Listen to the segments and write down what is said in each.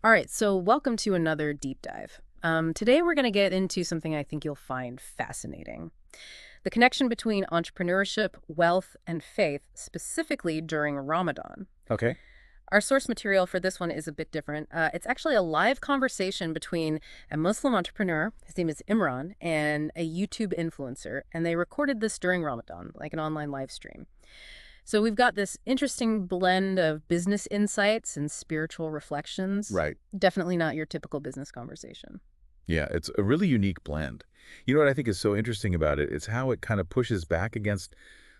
All right, so welcome to another deep dive. Today we're going to get into something I think you'll find fascinating. The connection between entrepreneurship, wealth, and faith, specifically during Ramadan. Okay. Our source material for this one is a bit different. It's actually a live conversation between a Muslim entrepreneur, his name is Imran, and a YouTube influencer, and they recorded this during Ramadan, like an online live stream. So we've got this interesting blend of business insights and spiritual reflections. Right. Definitely not your typical business conversation. Yeah, it's a really unique blend. You know what I think is so interesting about it? It's how it kind of pushes back against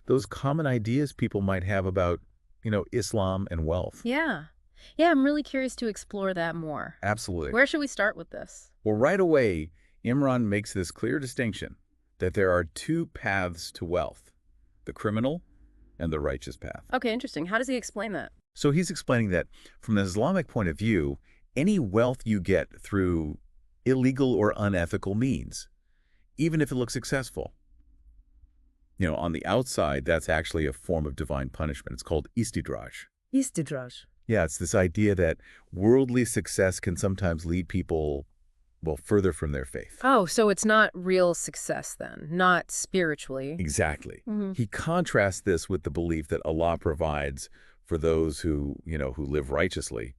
those common ideas people might have about, Islam and wealth. Yeah. Yeah, I'm really curious to explore that more. Absolutely. Where should we start with this? Well, right away, Imran makes this clear distinction that there are two paths to wealth, the criminal and the righteous path. Okay, interesting. How does he explain that? So he's explaining that from an Islamic point of view, any wealth you get through illegal or unethical means, even if it looks successful, on the outside, that's actually a form of divine punishment. It's called istidraj. Istidraj. Yeah, it's this idea that worldly success can sometimes lead people, well, further from their faith. Oh, so it's not real success then, not spiritually. Exactly. Mm-hmm. He contrasts this with the belief that Allah provides for those who live righteously,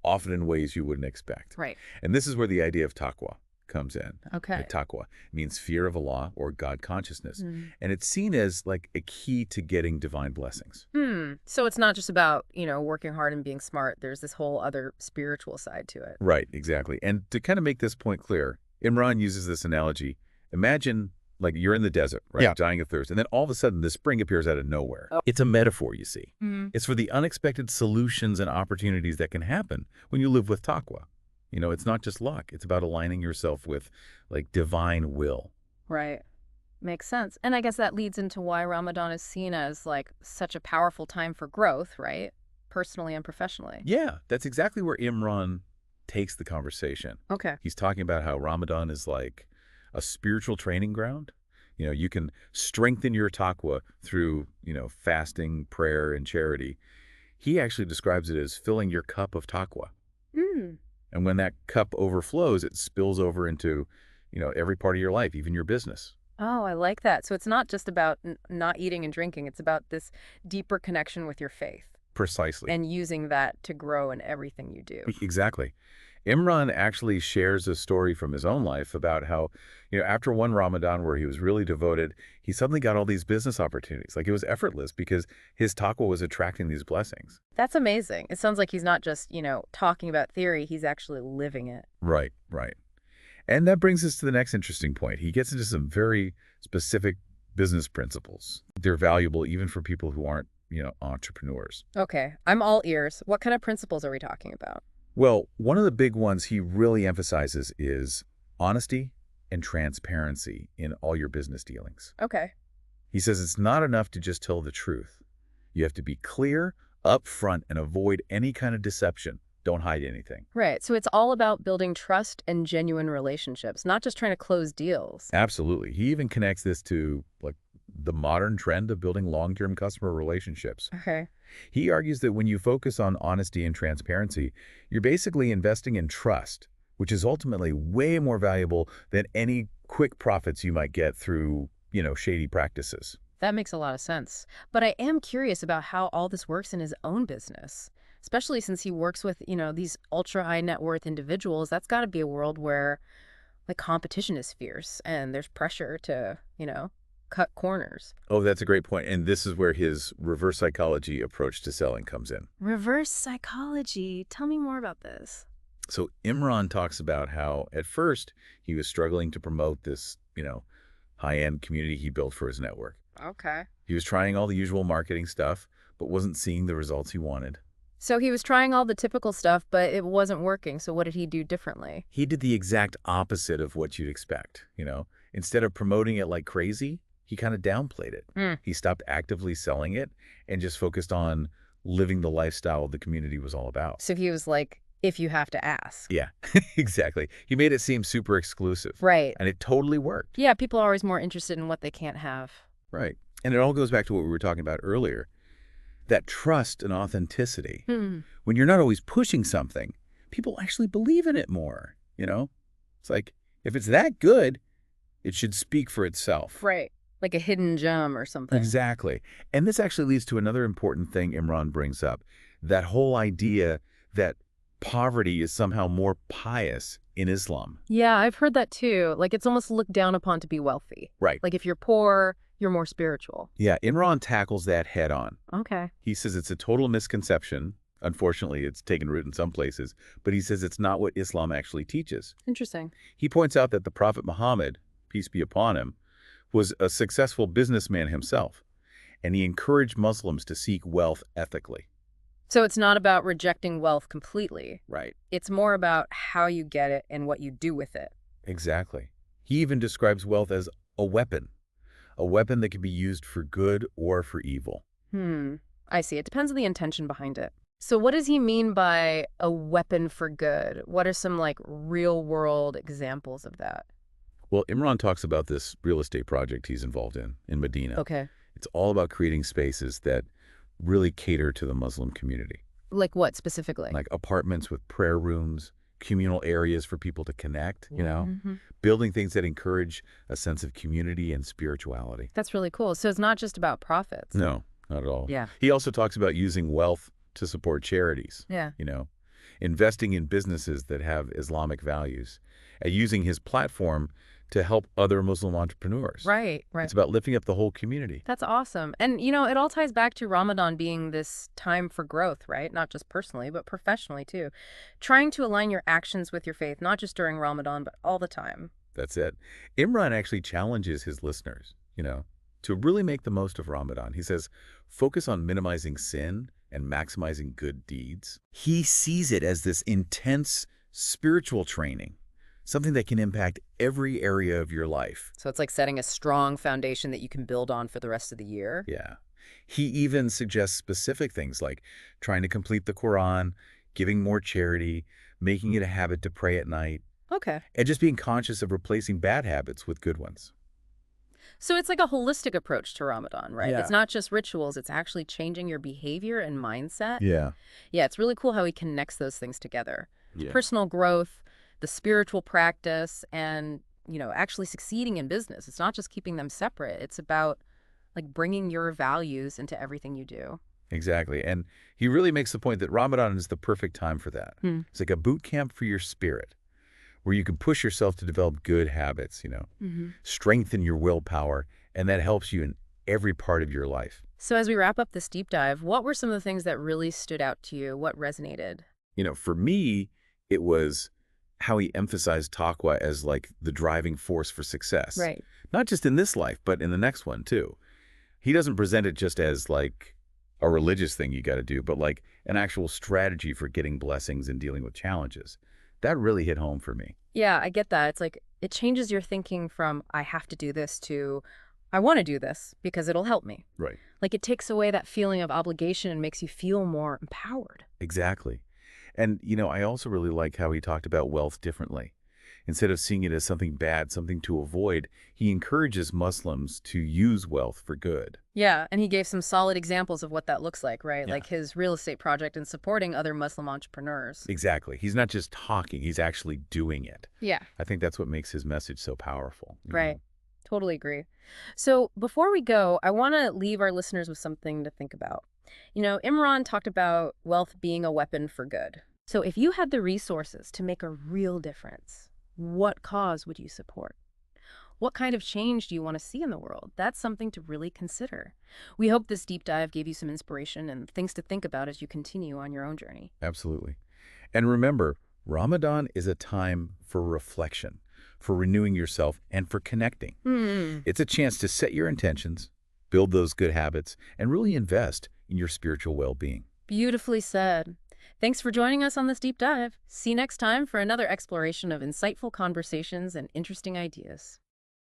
often in ways you wouldn't expect. Right. And this is where the idea of taqwa comes in. Okay. Taqwa means fear of Allah or God consciousness. Mm. And it's seen as like a key to getting divine blessings. So it's not just about, working hard and being smart. There's this whole other spiritual side to it. Right, exactly. And to kind of make this point clear, Imran uses this analogy. Imagine like you're in the desert, right? Yeah. Dying of thirst. And then all of a sudden, this spring appears out of nowhere. Oh. It's a metaphor, you see. Mm. It's for the unexpected solutions and opportunities that can happen when you live with taqwa. It's not just luck. It's about aligning yourself with like divine will. Right. Makes sense. And I guess that leads into why Ramadan is seen as like such a powerful time for growth, right? Personally and professionally. Yeah, that's exactly where Imran takes the conversation. Okay. He's talking about how Ramadan is like a spiritual training ground. You can strengthen your taqwa through, fasting, prayer, and charity. He actually describes it as filling your cup of taqwa. Mm. And when that cup overflows, it spills over into, every part of your life, even your business. Oh, I like that. So it's not just about not eating and drinking. It's about this deeper connection with your faith. Precisely. And using that to grow in everything you do. Exactly. Imran actually shares a story from his own life about how, after one Ramadan where he was really devoted, he suddenly got all these business opportunities. Like it was effortless because his taqwa was attracting these blessings. That's amazing. It sounds like he's not just, talking about theory. He's actually living it. Right, right. And that brings us to the next interesting point. He gets into some very specific business principles. They're valuable even for people who aren't, entrepreneurs. Okay. I'm all ears. What kind of principles are we talking about? Well, one of the big ones he really emphasizes is honesty and transparency in all your business dealings. Okay. He says it's not enough to just tell the truth. You have to be clear, upfront, and avoid any kind of deception. Don't hide anything. Right. So it's all about building trust and genuine relationships, not just trying to close deals. Absolutely. He even connects this to like the modern trend of building long-term customer relationships. Okay. He argues that when you focus on honesty and transparency, you're basically investing in trust, which is ultimately way more valuable than any quick profits you might get through, shady practices. That makes a lot of sense. But I am curious about how all this works in his own business, especially since he works with, these ultra high net worth individuals. That's got to be a world where the competition is fierce and there's pressure to, cut corners. Oh, that's a great point. And this is where his reverse psychology approach to selling comes in. Reverse psychology. Tell me more about this. So Imran talks about how at first he was struggling to promote this, high-end community he built for his network. Okay. He was trying all the usual marketing stuff, but wasn't seeing the results he wanted. So he was trying all the typical stuff, but it wasn't working. So what did he do differently? He did the exact opposite of what you'd expect, Instead of promoting it like crazy, he kind of downplayed it. He stopped actively selling it and just focused on living the lifestyle the community was all about. So he was like, if you have to ask. Yeah, exactly. He made it seem super exclusive. Right. And it totally worked. Yeah, people are always more interested in what they can't have. Right. And it all goes back to what we were talking about earlier, that trust and authenticity. When you're not always pushing something, people actually believe in it more, It's like, if it's that good, it should speak for itself. Right. Like a hidden gem or something. Exactly. And this actually leads to another important thing Imran brings up, that whole idea that poverty is somehow more pious in Islam. Yeah, I've heard that too. Like it's almost looked down upon to be wealthy. Right. Like if you're poor, you're more spiritual. Yeah, Imran tackles that head on. Okay. He says it's a total misconception. Unfortunately, it's taken root in some places, but he says it's not what Islam actually teaches. Interesting. He points out that the Prophet Muhammad, peace be upon him, was a successful businessman himself, and he encouraged Muslims to seek wealth ethically. So it's not about rejecting wealth completely. Right. It's more about how you get it and what you do with it. Exactly. He even describes wealth as a weapon that can be used for good or for evil. I see. It depends on the intention behind it. So what does he mean by a weapon for good? What are some like real world examples of that? Well, Imran talks about this real estate project he's involved in Medina. Okay. It's all about creating spaces that really cater to the Muslim community. Like what specifically? Like apartments with prayer rooms, communal areas for people to connect, Mm-hmm. building things that encourage a sense of community and spirituality. That's really cool. So it's not just about profits. No, not at all. Yeah. He also talks about using wealth to support charities, Yeah. investing in businesses that have Islamic values, and using his platform to help other Muslim entrepreneurs. Right. It's about lifting up the whole community. That's awesome. And, it all ties back to Ramadan being this time for growth, right? Not just personally, but professionally, too. Trying to align your actions with your faith, not just during Ramadan, but all the time. That's it. Imran actually challenges his listeners, to really make the most of Ramadan. He says, focus on minimizing sin and maximizing good deeds. He sees it as this intense spiritual training, something that can impact every area of your life. So it's like setting a strong foundation that you can build on for the rest of the year. Yeah. He even suggests specific things like trying to complete the Quran, giving more charity, making it a habit to pray at night, Okay. and just being conscious of replacing bad habits with good ones. So it's like a holistic approach to Ramadan, right? Yeah. It's not just rituals. It's actually changing your behavior and mindset. Yeah. Yeah, it's really cool how he connects those things together. Yeah. Personal growth, the spiritual practice, and, actually succeeding in business. It's not just keeping them separate. It's about, like, bringing your values into everything you do. Exactly. And he really makes the point that Ramadan is the perfect time for that. It's like a boot camp for your spirit, where you can push yourself to develop good habits, strengthen your willpower, and that helps you in every part of your life. So as we wrap up this deep dive, what were some of the things that really stood out to you? What resonated? For me, it was how he emphasized Taqwa as like the driving force for success. Right. Not just in this life, but in the next one too. He doesn't present it just as like a religious thing you got to do, but like an actual strategy for getting blessings and dealing with challenges. That really hit home for me. Yeah, I get that. It's like it changes your thinking from I have to do this to I want to do this because it'll help me. Right. Like it takes away that feeling of obligation and makes you feel more empowered. Exactly. And, I also really like how he talked about wealth differently. Instead of seeing it as something bad, something to avoid, he encourages Muslims to use wealth for good. Yeah, and he gave some solid examples of what that looks like, right? Yeah. Like his real estate project and supporting other Muslim entrepreneurs. Exactly. He's not just talking, he's actually doing it. Yeah. I think that's what makes his message so powerful. Right. Totally agree. So before we go, I want to leave our listeners with something to think about. Imran talked about wealth being a weapon for good. So if you had the resources to make a real difference, what cause would you support? What kind of change do you want to see in the world? That's something to really consider. We hope this deep dive gave you some inspiration and things to think about as you continue on your own journey. Absolutely. And remember, Ramadan is a time for reflection, for renewing yourself, and for connecting. It's a chance to set your intentions, build those good habits, and really invest in your spiritual well-being. Beautifully said. Thanks for joining us on this deep dive. See you next time for another exploration of insightful conversations and interesting ideas.